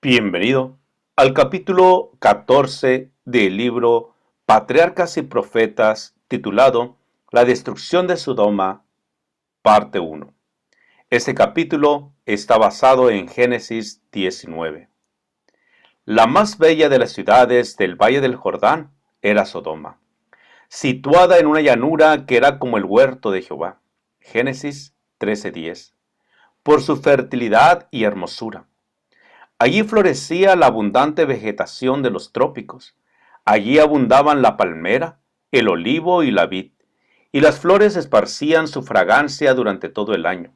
Bienvenido al capítulo 14 del libro Patriarcas y Profetas, titulado La destrucción de Sodoma, parte 1. Este capítulo está basado en Génesis 19. La más bella de las ciudades del Valle del Jordán era Sodoma, situada en una llanura que era como el huerto de Jehová. Génesis 13:10. Por su fertilidad y hermosura. Allí florecía la abundante vegetación de los trópicos. Allí abundaban la palmera, el olivo y la vid, y las flores esparcían su fragancia durante todo el año.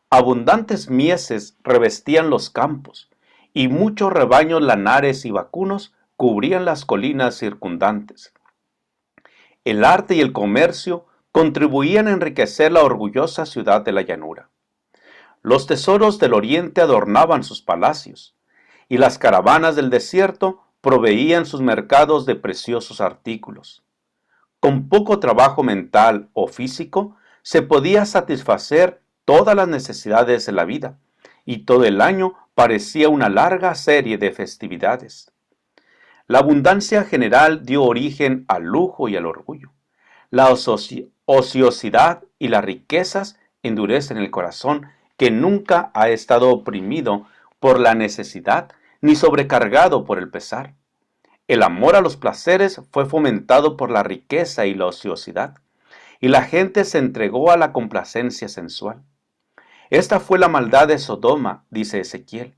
Abundantes mieses revestían los campos, y muchos rebaños lanares y vacunos cubrían las colinas circundantes. El arte y el comercio contribuían a enriquecer la orgullosa ciudad de la llanura. Los tesoros del oriente adornaban sus palacios, y las caravanas del desierto proveían sus mercados de preciosos artículos. Con poco trabajo mental o físico, se podía satisfacer todas las necesidades de la vida, y todo el año parecía una larga serie de festividades. La abundancia general dio origen al lujo y al orgullo. La ociosidad y las riquezas endurecen el corazón que nunca ha estado oprimido por la necesidad ni sobrecargado por el pesar. El amor a los placeres fue fomentado por la riqueza y la ociosidad, y la gente se entregó a la complacencia sensual. Esta fue la maldad de Sodoma, dice Ezequiel,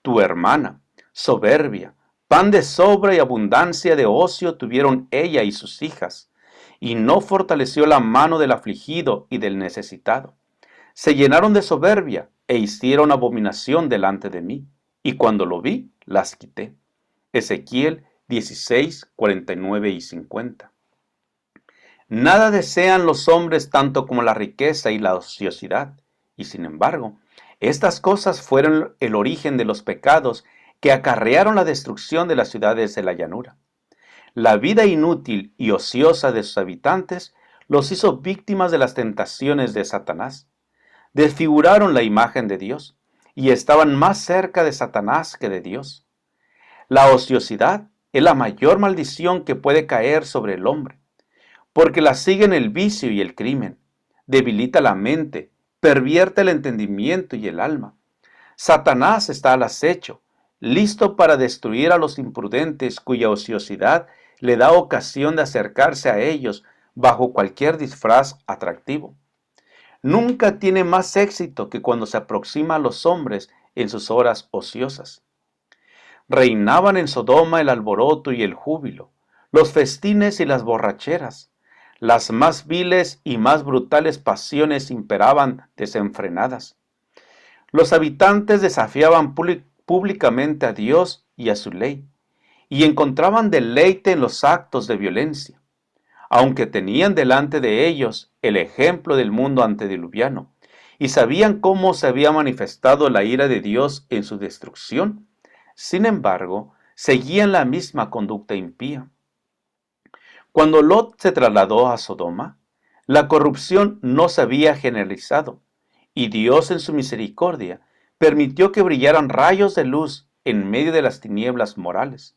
tu hermana, soberbia, pan de sobra y abundancia de ocio tuvieron ella y sus hijas, y no fortaleció la mano del afligido y del necesitado. Se llenaron de soberbia e hicieron abominación delante de mí, y cuando lo vi, las quité. Ezequiel 16, 49 y 50. Nada desean los hombres tanto como la riqueza y la ociosidad, y sin embargo, estas cosas fueron el origen de los pecados que acarrearon la destrucción de las ciudades de la llanura. La vida inútil y ociosa de sus habitantes los hizo víctimas de las tentaciones de Satanás. Desfiguraron la imagen de Dios y estaban más cerca de Satanás que de Dios. La ociosidad es la mayor maldición que puede caer sobre el hombre, porque la siguen el vicio y el crimen, debilita la mente, pervierte el entendimiento y el alma. Satanás está al acecho, listo para destruir a los imprudentes cuya ociosidad le da ocasión de acercarse a ellos bajo cualquier disfraz atractivo. Nunca tiene más éxito que cuando se aproxima a los hombres en sus horas ociosas. Reinaban en Sodoma el alboroto y el júbilo, los festines y las borracheras. Las más viles y más brutales pasiones imperaban desenfrenadas. Los habitantes desafiaban públicamente a Dios y a su ley, y encontraban deleite en los actos de violencia. Aunque tenían delante de ellos el ejemplo del mundo antediluviano, y sabían cómo se había manifestado la ira de Dios en su destrucción, sin embargo, seguían la misma conducta impía. Cuando Lot se trasladó a Sodoma, la corrupción no se había generalizado, y Dios en su misericordia permitió que brillaran rayos de luz en medio de las tinieblas morales.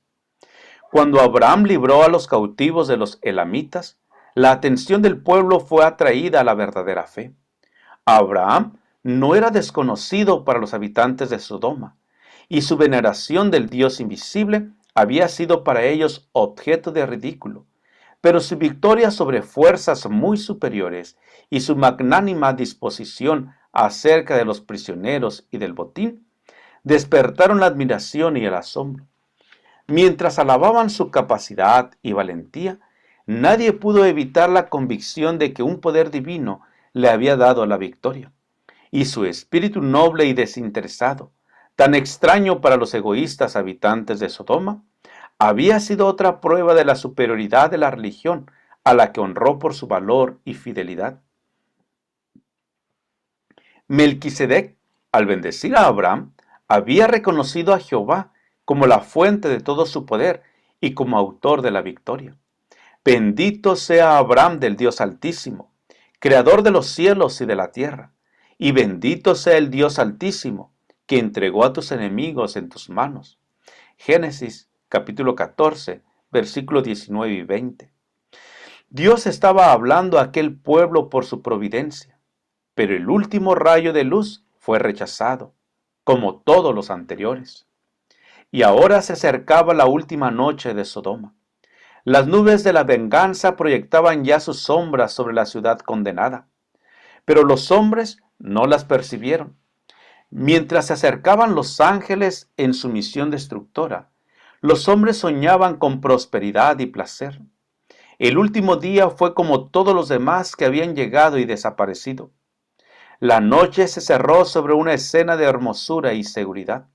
Cuando Abraham libró a los cautivos de los elamitas, la atención del pueblo fue atraída a la verdadera fe. Abraham no era desconocido para los habitantes de Sodoma, y su veneración del Dios invisible había sido para ellos objeto de ridículo. Pero su victoria sobre fuerzas muy superiores y su magnánima disposición acerca de los prisioneros y del botín despertaron la admiración y el asombro. Mientras alababan su capacidad y valentía, nadie pudo evitar la convicción de que un poder divino le había dado la victoria. Y su espíritu noble y desinteresado, tan extraño para los egoístas habitantes de Sodoma, había sido otra prueba de la superioridad de la religión a la que honró por su valor y fidelidad. Melquisedec, al bendecir a Abraham, había reconocido a Jehová como la fuente de todo su poder y como autor de la victoria. Bendito sea Abraham del Dios Altísimo, creador de los cielos y de la tierra, y bendito sea el Dios Altísimo, que entregó a tus enemigos en tus manos. Génesis capítulo 14, versículos 19 y 20. Dios estaba hablando a aquel pueblo por su providencia, pero el último rayo de luz fue rechazado, como todos los anteriores. Y ahora se acercaba la última noche de Sodoma. Las nubes de la venganza proyectaban ya sus sombras sobre la ciudad condenada, pero los hombres no las percibieron. Mientras se acercaban los ángeles en su misión destructora, los hombres soñaban con prosperidad y placer. El último día fue como todos los demás que habían llegado y desaparecido. La noche se cerró sobre una escena de hermosura y seguridad.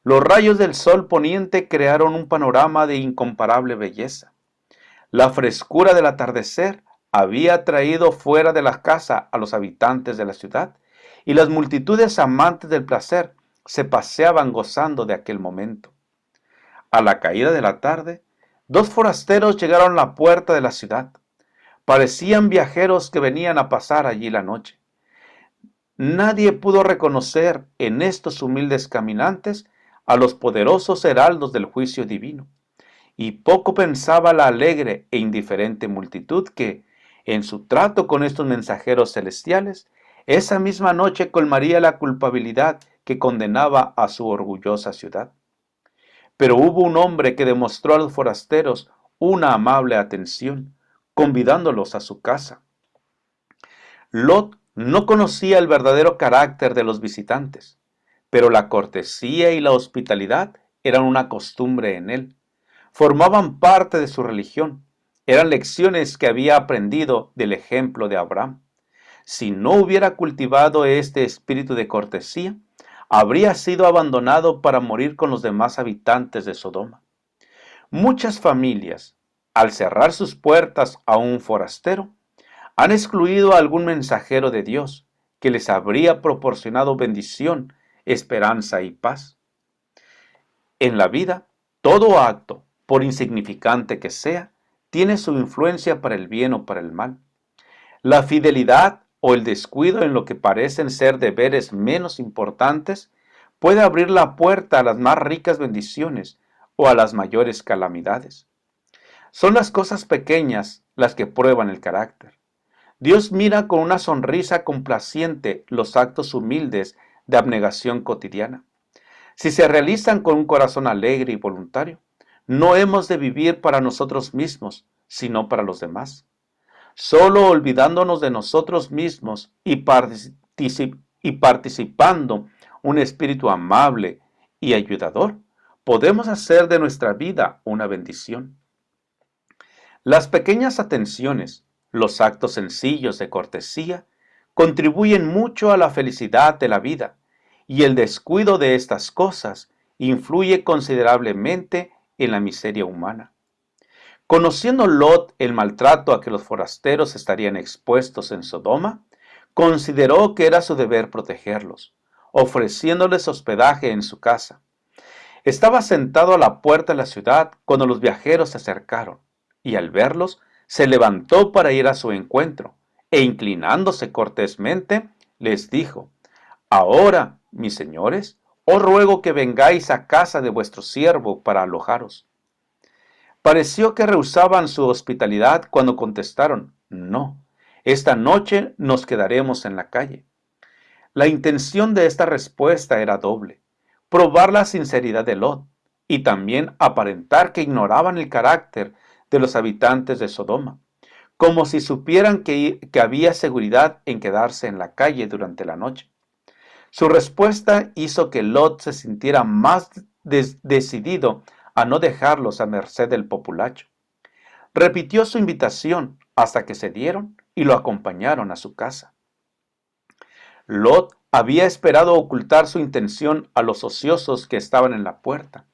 Los rayos del sol poniente crearon un panorama de incomparable belleza. La frescura del atardecer había traído fuera de la casa a los habitantes de la ciudad, y las multitudes amantes del placer se paseaban gozando de aquel momento. A la caída de la tarde, dos forasteros llegaron a la puerta de la ciudad. Parecían viajeros que venían a pasar allí la noche. Nadie pudo reconocer en estos humildes caminantes a los poderosos heraldos del juicio divino, y poco pensaba la alegre e indiferente multitud que, en su trato con estos mensajeros celestiales, esa misma noche colmaría la culpabilidad que condenaba a su orgullosa ciudad. Pero hubo un hombre que demostró a los forasteros una amable atención, convidándolos a su casa. Lot no conocía el verdadero carácter de los visitantes, pero la cortesía y la hospitalidad eran una costumbre en él. Formaban parte de su religión. Eran lecciones que había aprendido del ejemplo de Abraham. Si no hubiera cultivado este espíritu de cortesía, habría sido abandonado para morir con los demás habitantes de Sodoma. Muchas familias, al cerrar sus puertas a un forastero, han excluido a algún mensajero de Dios que les habría proporcionado bendición, esperanza y paz. En la vida, todo acto, por insignificante que sea, tiene su influencia para el bien o para el mal. La fidelidad o el descuido en lo que parecen ser deberes menos importantes puede abrir la puerta a las más ricas bendiciones o a las mayores calamidades. Son las cosas pequeñas las que prueban el carácter. Dios mira con una sonrisa complaciente los actos humildes de abnegación cotidiana. Si se realizan con un corazón alegre y voluntario, no hemos de vivir para nosotros mismos, sino para los demás. Solo olvidándonos de nosotros mismos y participando un espíritu amable y ayudador, podemos hacer de nuestra vida una bendición. Las pequeñas atenciones, los actos sencillos de cortesía, contribuyen mucho a la felicidad de la vida, y el descuido de estas cosas influye considerablemente en la miseria humana. Conociendo Lot el maltrato a que los forasteros estarían expuestos en Sodoma, consideró que era su deber protegerlos, ofreciéndoles hospedaje en su casa. Estaba sentado a la puerta de la ciudad cuando los viajeros se acercaron, y al verlos, se levantó para ir a su encuentro, e inclinándose cortésmente, les dijo: Ahora, mis señores, os ruego que vengáis a casa de vuestro siervo para alojaros. Pareció que rehusaban su hospitalidad cuando contestaron: No, esta noche nos quedaremos en la calle. La intención de esta respuesta era doble: probar la sinceridad de Lot y también aparentar que ignoraban el carácter de los habitantes de Sodoma, como si supieran que había seguridad en quedarse en la calle durante la noche. Su respuesta hizo que Lot se sintiera más decidido a no dejarlos a merced del populacho. Repitió su invitación hasta que cedieron y lo acompañaron a su casa. Lot había esperado ocultar su intención a los ociosos que estaban en la puerta,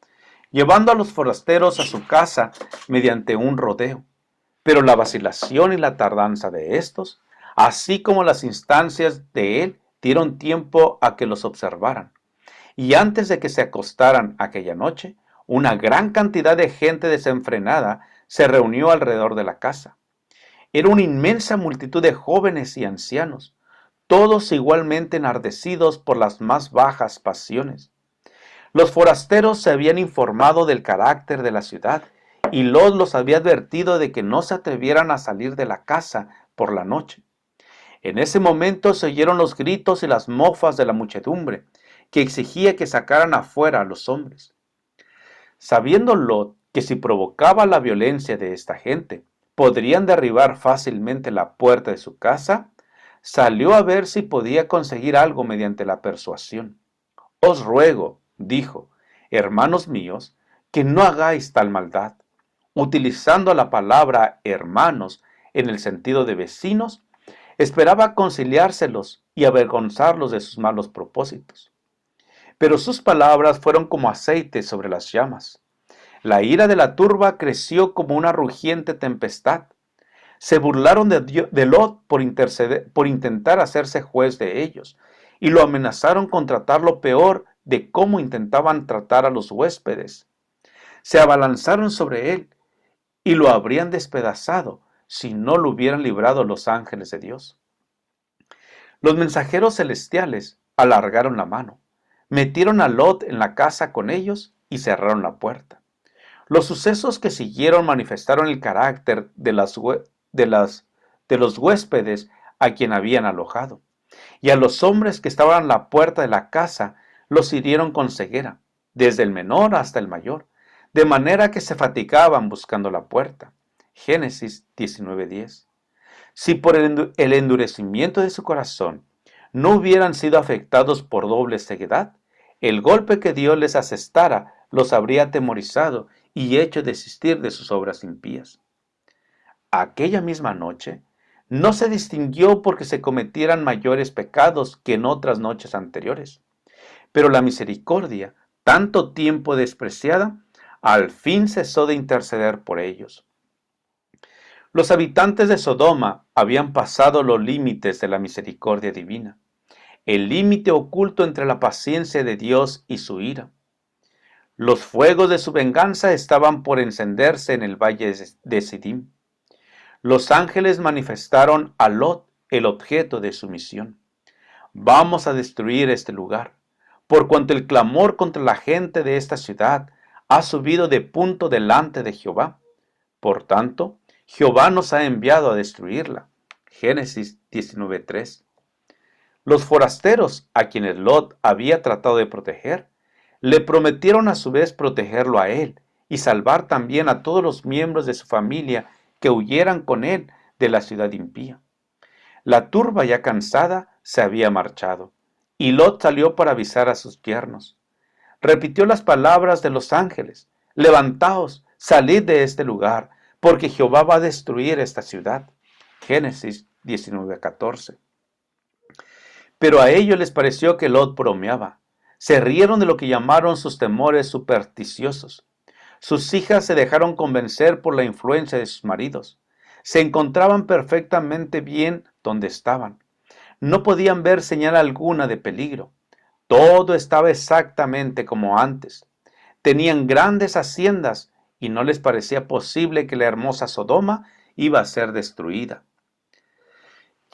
llevando a los forasteros a su casa mediante un rodeo. Pero la vacilación y la tardanza de estos, así como las instancias de él, dieron tiempo a que los observaran. Y antes de que se acostaran aquella noche, una gran cantidad de gente desenfrenada se reunió alrededor de la casa. Era una inmensa multitud de jóvenes y ancianos. todos igualmente enardecidos por las más bajas pasiones. Los forasteros se habían informado del carácter de la ciudad, y Lot los había advertido de que no se atrevieran a salir de la casa por la noche. En ese momento se oyeron los gritos y las mofas de la muchedumbre, que exigía que sacaran afuera a los hombres. Sabiendo Lot que si provocaba la violencia de esta gente, podrían derribar fácilmente la puerta de su casa, salió a ver si podía conseguir algo mediante la persuasión. Os ruego, dijo, hermanos míos, que no hagáis tal maldad. Utilizando la palabra hermanos en el sentido de vecinos, esperaba conciliárselos y avergonzarlos de sus malos propósitos. Pero sus palabras fueron como aceite sobre las llamas. La ira de la turba creció como una rugiente tempestad. Se burlaron de Lot por intentar hacerse juez de ellos, y lo amenazaron con tratar lo peor de cómo intentaban tratar a los huéspedes. Se abalanzaron sobre él y lo habrían despedazado si no lo hubieran librado los ángeles de Dios. Los mensajeros celestiales alargaron la mano, metieron a Lot en la casa con ellos y cerraron la puerta. Los sucesos que siguieron manifestaron el carácter de los huéspedes a quien habían alojado, y a los hombres que estaban a la puerta de la casa los hirieron con ceguera, desde el menor hasta el mayor, de manera que se fatigaban buscando la puerta. Génesis 19:10. Si por el endurecimiento de su corazón no hubieran sido afectados por doble ceguedad, el golpe que Dios les asestara los habría atemorizado y hecho desistir de sus obras impías. Aquella misma noche no se distinguió porque se cometieran mayores pecados que en otras noches anteriores, pero la misericordia, tanto tiempo despreciada, al fin cesó de interceder por ellos. Los habitantes de Sodoma habían pasado los límites de la misericordia divina, el límite oculto entre la paciencia de Dios y su ira. Los fuegos de su venganza estaban por encenderse en el valle de Sidim. Los ángeles manifestaron a Lot el objeto de su misión. Vamos a destruir este lugar, por cuanto el clamor contra la gente de esta ciudad ha subido de punto delante de Jehová. Por tanto, Jehová nos ha enviado a destruirla. Génesis 19:3. Los forasteros, a quienes Lot había tratado de proteger, le prometieron a su vez protegerlo a él y salvar también a todos los miembros de su familia que huyeran con él de la ciudad impía. La turba, ya cansada, se había marchado, y Lot salió para avisar a sus yernos. Repitió las palabras de los ángeles: levantaos, salid de este lugar, porque Jehová va a destruir esta ciudad. Génesis 19:14. Pero a ellos les pareció que Lot bromeaba. Se rieron de lo que llamaron sus temores supersticiosos. Sus hijas se dejaron convencer por la influencia de sus maridos. Se encontraban perfectamente bien donde estaban. No podían ver señal alguna de peligro. Todo estaba exactamente como antes. Tenían grandes haciendas y no les parecía posible que la hermosa Sodoma iba a ser destruida.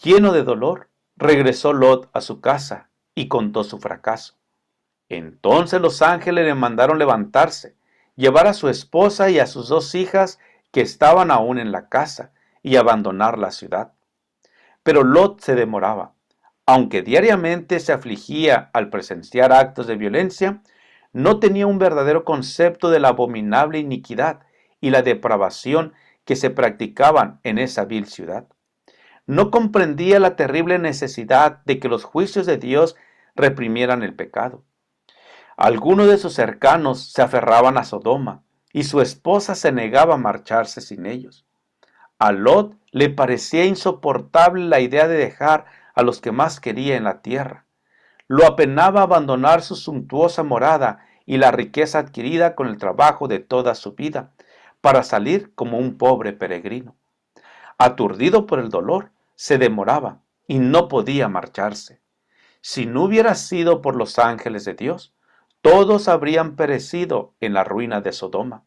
Lleno de dolor, regresó Lot a su casa y contó su fracaso. Entonces los ángeles le mandaron levantarse, llevar a su esposa y a sus 2 hijas que estaban aún en la casa y abandonar la ciudad. Pero Lot se demoraba. Aunque diariamente se afligía al presenciar actos de violencia, no tenía un verdadero concepto de la abominable iniquidad y la depravación que se practicaban en esa vil ciudad. No comprendía la terrible necesidad de que los juicios de Dios reprimieran el pecado. Algunos de sus cercanos se aferraban a Sodoma, y su esposa se negaba a marcharse sin ellos. A Lot le parecía insoportable la idea de dejar a los que más quería en la tierra. Lo apenaba abandonar su suntuosa morada y la riqueza adquirida con el trabajo de toda su vida, para salir como un pobre peregrino. Aturdido por el dolor, se demoraba y no podía marcharse. Si no hubiera sido por los ángeles de Dios, todos habrían perecido en la ruina de Sodoma.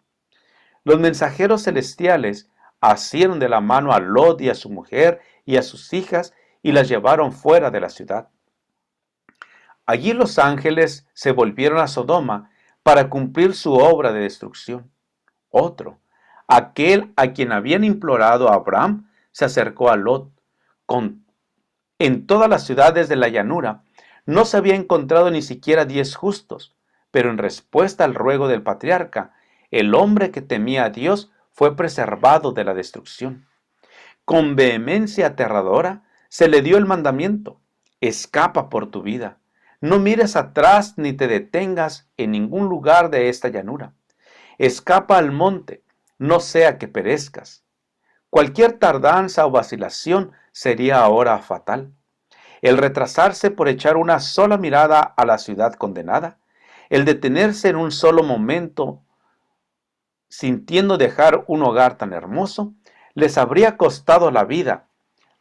Los mensajeros celestiales asieron de la mano a Lot y a su mujer y a sus hijas y las llevaron fuera de la ciudad. Allí los ángeles se volvieron a Sodoma para cumplir su obra de destrucción. Otro, aquel a quien habían implorado a Abraham, se acercó a Lot. En todas las ciudades de la llanura no se había encontrado ni siquiera 10 justos, pero en respuesta al ruego del patriarca, el hombre que temía a Dios fue preservado de la destrucción. Con vehemencia aterradora se le dio el mandamiento: escapa por tu vida, no mires atrás ni te detengas en ningún lugar de esta llanura. Escapa al monte, no sea que perezcas. Cualquier tardanza o vacilación sería ahora fatal. El retrasarse por echar una sola mirada a la ciudad condenada, el detenerse en un solo momento sintiendo dejar un hogar tan hermoso, les habría costado la vida.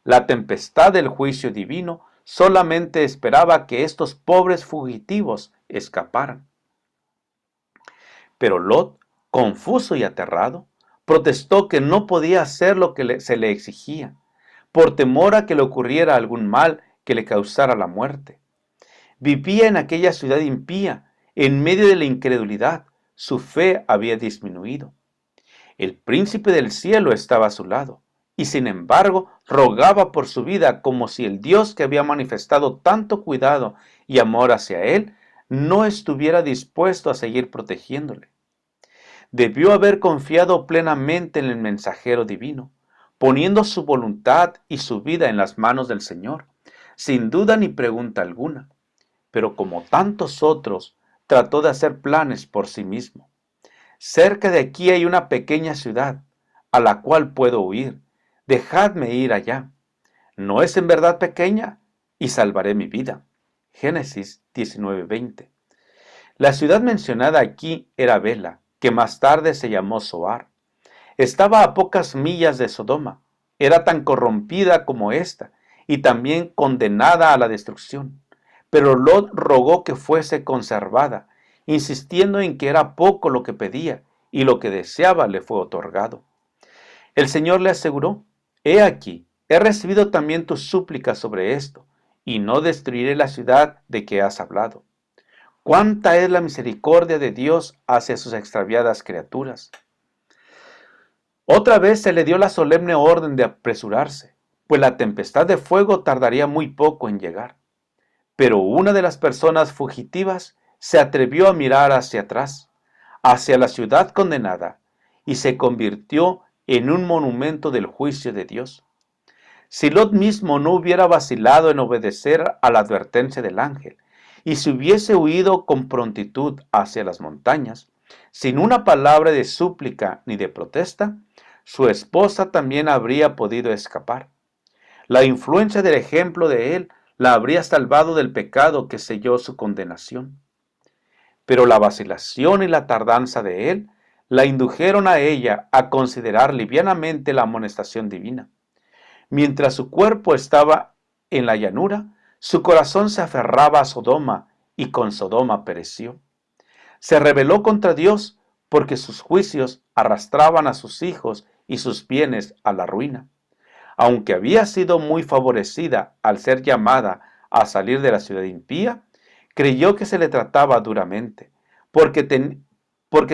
La tempestad del juicio divino solamente esperaba que estos pobres fugitivos escaparan. Pero Lot, confuso y aterrado, protestó que no podía hacer lo que se le exigía, por temor a que le ocurriera algún mal que le causara la muerte. Vivía en aquella ciudad impía, en medio de la incredulidad. Su fe había disminuido. El príncipe del cielo estaba a su lado, y sin embargo rogaba por su vida como si el Dios que había manifestado tanto cuidado y amor hacia él no estuviera dispuesto a seguir protegiéndole. Debió haber confiado plenamente en el mensajero divino, poniendo su voluntad y su vida en las manos del Señor, sin duda ni pregunta alguna. Pero como tantos otros, trató de hacer planes por sí mismo. Cerca de aquí hay una pequeña ciudad, a la cual puedo huir. Dejadme ir allá. ¿No es en verdad pequeña? Y salvaré mi vida. Génesis 19:20. La ciudad mencionada aquí era Bela, que más tarde se llamó Zoar. Estaba a pocas millas de Sodoma. Era tan corrompida como ésta, y también condenada a la destrucción. Pero Lot rogó que fuese conservada, insistiendo en que era poco lo que pedía, y lo que deseaba le fue otorgado. El Señor le aseguró: he aquí, he recibido también tus súplicas sobre esto, y no destruiré la ciudad de que has hablado. Cuánta es la misericordia de Dios hacia sus extraviadas criaturas. Otra vez se le dio la solemne orden de apresurarse, pues la tempestad de fuego tardaría muy poco en llegar. Pero una de las personas fugitivas se atrevió a mirar hacia atrás, hacia la ciudad condenada, y se convirtió en un monumento del juicio de Dios. Si Lot mismo no hubiera vacilado en obedecer a la advertencia del ángel, y si hubiese huido con prontitud hacia las montañas, sin una palabra de súplica ni de protesta, su esposa también habría podido escapar. La influencia del ejemplo de él la habría salvado del pecado que selló su condenación. Pero la vacilación y la tardanza de él la indujeron a ella a considerar livianamente la amonestación divina. Mientras su cuerpo estaba en la llanura, su corazón se aferraba a Sodoma, y con Sodoma pereció. Se rebeló contra Dios porque sus juicios arrastraban a sus hijos y sus bienes a la ruina. Aunque había sido muy favorecida al ser llamada a salir de la ciudad impía, creyó que se le trataba duramente, porque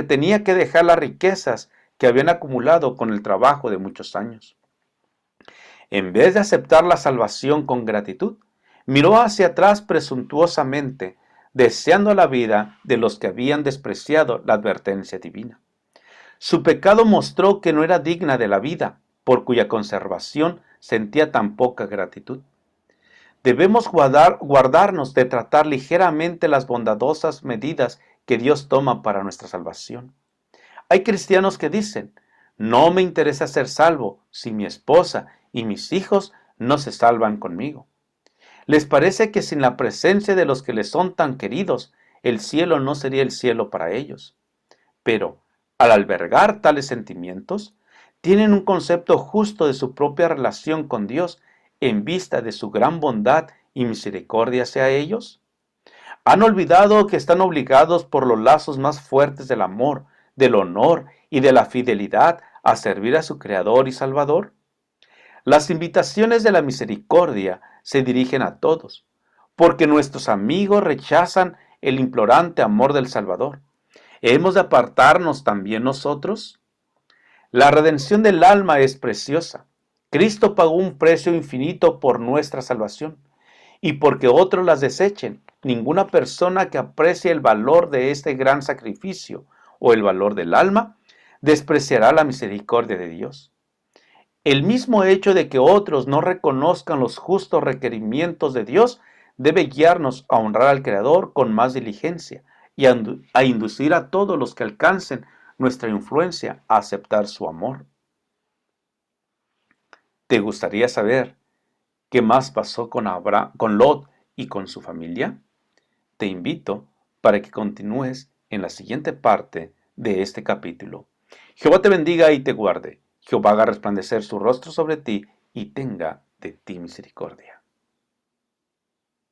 tenía que dejar las riquezas que habían acumulado con el trabajo de muchos años. En vez de aceptar la salvación con gratitud, miró hacia atrás presuntuosamente, deseando la vida de los que habían despreciado la advertencia divina. Su pecado mostró que no era digna de la vida, por cuya conservación sentía tan poca gratitud. Debemos guardarnos de tratar ligeramente las bondadosas medidas que Dios toma para nuestra salvación. Hay cristianos que dicen: no me interesa ser salvo si mi esposa y mis hijos no se salvan conmigo. Les parece que sin la presencia de los que les son tan queridos, el cielo no sería el cielo para ellos. Pero, al albergar tales sentimientos, tienen un concepto justo de su propia relación con Dios en vista de su gran bondad y misericordia hacia ellos. ¿Han olvidado que están obligados por los lazos más fuertes del amor, del honor y de la fidelidad a servir a su Creador y Salvador? Las invitaciones de la misericordia se dirigen a todos, porque nuestros amigos rechazan el implorante amor del Salvador. ¿Hemos de apartarnos también nosotros? La redención del alma es preciosa. Cristo pagó un precio infinito por nuestra salvación, y porque otros las desechen, ninguna persona que aprecie el valor de este gran sacrificio o el valor del alma, despreciará la misericordia de Dios. El mismo hecho de que otros no reconozcan los justos requerimientos de Dios debe guiarnos a honrar al Creador con más diligencia y a inducir a todos los que alcancen nuestra influencia a aceptar su amor. ¿Te gustaría saber qué más pasó con Lot y con su familia? Te invito para que continúes en la siguiente parte de este capítulo. Jehová te bendiga y te guarde. Jehová haga resplandecer su rostro sobre ti y tenga de ti misericordia.